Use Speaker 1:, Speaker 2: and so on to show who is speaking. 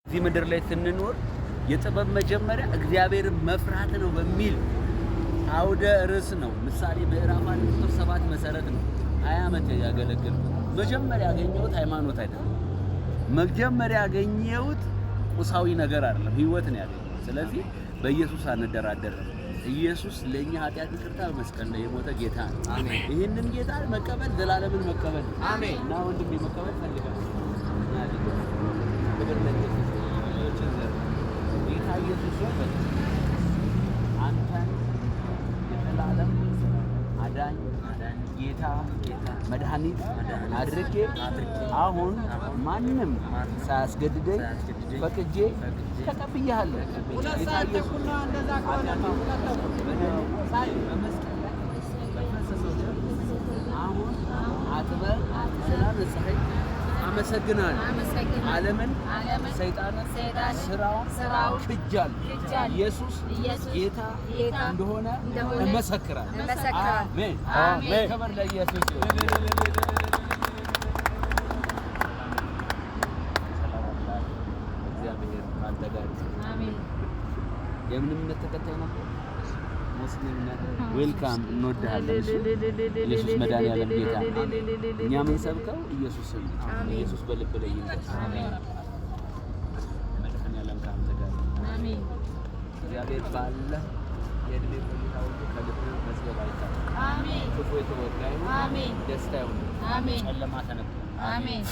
Speaker 1: እዚህ ምድር ላይ ስንኖር የጥበብ መጀመሪያ እግዚአብሔርን መፍራት ነው በሚል አውደ ርዕስ ነው። ምሳሌ ምዕራፍ 1:7 መሰረት ነው 20 ዓመት ያገለግል። መጀመሪያ ያገኘሁት ሃይማኖት አይደለም። መጀመሪያ ያገኘሁት ቁሳዊ ነገር አይደለም፣ ህይወት ነው ያገኘሁት። ስለዚህ በኢየሱስ አንደራደርም። ኢየሱስ ለኛ ኃጢአት ይቅርታ በመስቀል ላይ የሞተ ጌታ ነው። አሜን። ይሄንን ጌታ መቀበል ዘላለምን መቀበል። አሜን። እና ወንድም መቀበል ፈልጋለሁ። ጌታ ኢየሱስ ሆይ አንተን የዘላለም አዳኝ ጌታ መድኃኒት አድርጌ አሁን ማንም ሳያስገድደኝ ፈቅጄ ተቀብያለሁ። ጌታ ኢየሱስ እንደዛ ከሆነ አሁን አጥበህ ስላነሳኸኝ አመሰግናለሁ። ዓለምን ሰይጣንን ስራውን ክጃለሁ። ኢየሱስ ጌታ እንደሆነ እመሰክራለሁ። አሜን አሜን። ክብር ለኢየሱስ ይሁን። እግዚአብሔር ካንተ ጋር ይሁን። አሜን። የምን እምነት ተከታይ ነበር? ሙስሊም ነህ? ዌልካም። እንወድሃለን። ኢየሱስ መድኃኒዓለም ጌታ። እኛ የምንሰብከው ኢየሱስን ነው። ኢየሱስ በልብ ላይ ይንገስ። አሜን። መድኃኒዓለም ካንተ ጋር ይሁን። አሜን። እግዚአብሔር ባለ የእድሜ ቆይታ ሁሉ ከልብ መዝገብ አይታጣም። አሜን። ክፉ የተወጋ ይሁን። አሜን። ደስታ ይሁን። አሜን። ጨለማ ተነጥቶ። አሜን።